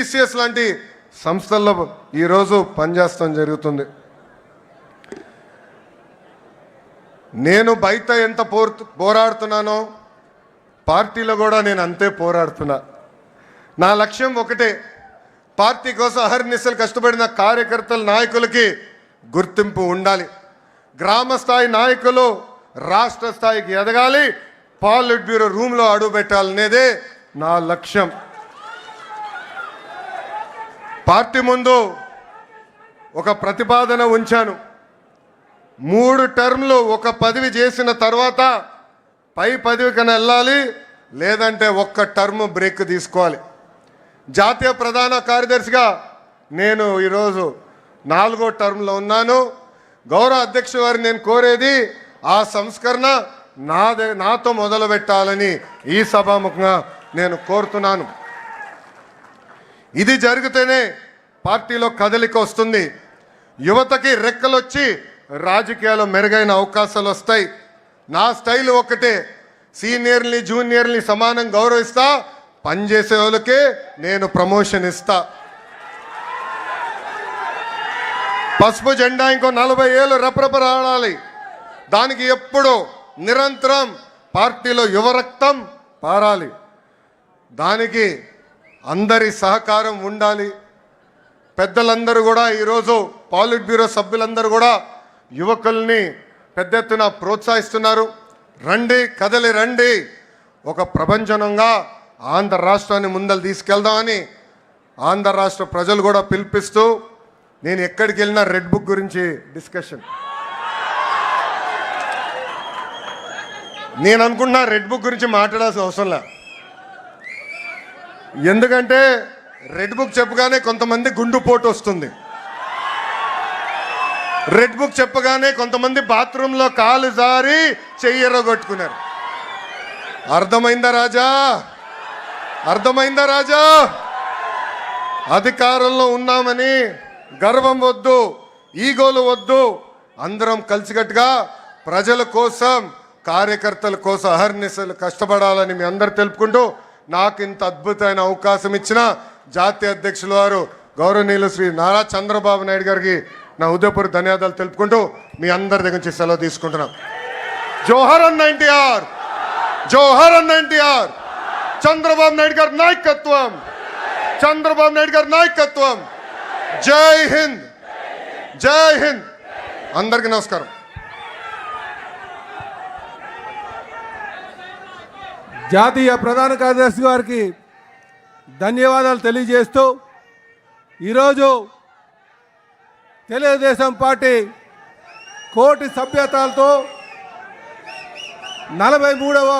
TCS లాంటి సంస్థల్లో ఈరోజు పనిచేస్తాం జరుగుతుంది. నేను బయట ఎంత పోరాడుతున్నానో పార్టీలో కూడా నేను అంతే పోరాడుతున్నా. నా లక్ష్యం ఒకటే, పార్టీ కోసం అహర్నిశలు కష్టపడిన కార్యకర్తల నాయకులకి గుర్తింపు ఉండాలి. గ్రామ స్థాయి నాయకులు రాష్ట్ర స్థాయికి ఎదగాలి, పాలిట్ బ్యూరో రూమ్లో అడుగు పెట్టాలనేదే నా లక్ష్యం. పార్టీ ముందు ఒక ప్రతిపాదన ఉంచాను. 3 టర్మ్లు ఒక పదవి చేసిన తర్వాత పై పదవి కన్నా వెళ్ళాలి, లేదంటే ఒక్క టర్మ్ బ్రేక్ తీసుకోవాలి. జాతీయ ప్రధాన కార్యదర్శిగా నేను ఈరోజు 4వ టర్మ్లో ఉన్నాను. గౌరవ అధ్యక్షుడు వారిని నేను కోరేది ఆ సంస్కరణ నాతో మొదలు పెట్టాలని ఈ సభాముఖంగా నేను కోరుతున్నాను. ఇది జరిగితేనే పార్టీలో కదలిక వస్తుంది. యువతకి రెక్కలొచ్చి రాజకీయాల్లో మెరుగైన అవకాశాలు వస్తాయి. నా స్టైల్ ఒకటే, సీనియర్ని జూనియర్ని సమానం గౌరవిస్తా, పనిచేసే వాళ్ళకే నేను ప్రమోషన్ ఇస్తా. పసుపు జెండా ఇంకో 40 ఏళ్ళు రెపరెపలాడాలి. దానికి ఎప్పుడు నిరంతరం పార్టీలో యువరక్తం పారాలి. దానికి అందరి సహకారం ఉండాలి. పెద్దలందరూ కూడా ఈరోజు పాలిట్ బ్యూరో సభ్యులందరూ కూడా యువకుల్ని పెద్ద ఎత్తున ప్రోత్సహిస్తున్నారు. రండి, కదలి రండి, ఒక ప్రపంచనంగా ఆంధ్ర రాష్ట్రాన్ని ముందలు తీసుకెళ్దామని ఆంధ్ర రాష్ట్ర ప్రజలు కూడా పిలిపిస్తూ, నేను ఎక్కడికి వెళ్ళినా రెడ్ బుక్ గురించి డిస్కషన్. నేను అనుకుంటున్నా రెడ్ బుక్ గురించి మాట్లాడాల్సిన అవసరం లే. ఎందుకంటే రెడ్ బుక్ చెప్పగానే కొంతమంది గుండుపోటు వస్తుంది. రెడ్ బుక్ చెప్పగానే కొంతమంది బాత్రూంలో కాలు జారి చెయ్యరగొట్టుకున్నారు. అర్థమైందా రాజా? అర్థమైందా రాజా? అధికారంలో ఉన్నామని గర్వం వద్దు, ఈగోలు వద్దు. అందరం కలిసికట్టుగా ప్రజల కోసం, కార్యకర్తల కోసం అహర్నిశలు కష్టపడాలని మీ అందరు తెలుపుకుంటూ, నాకు ఇంత అద్భుతమైన అవకాశం ఇచ్చిన జాతీయ అధ్యక్షుల వారు గౌరవనీయులు శ్రీ నారా చంద్రబాబు నాయుడు గారికి నా హృదయపూర్వక ధన్యవాదాలు తెలుపుకుంటూ మీ అందరి దగ్గర నుంచి సెలవు తీసుకుంటున్నాం. జోహర్ అన్న ఎన్టీఆర్, జోహర్ అన్న ఎన్టీఆర్. చంద్రబాబు నాయుడు గారి నాయకత్వం, చంద్రబాబు నాయుడు గారి నాయకత్వం. జై హింద్, జై హింద్. అందరికీ నమస్కారం. జాతీయ ప్రధాన కార్యదర్శి గారికి ధన్యవాదాలు తెలియజేస్తూ, ఈరోజు తెలుగుదేశం పార్టీ కోటి సభ్యతలతో 43వ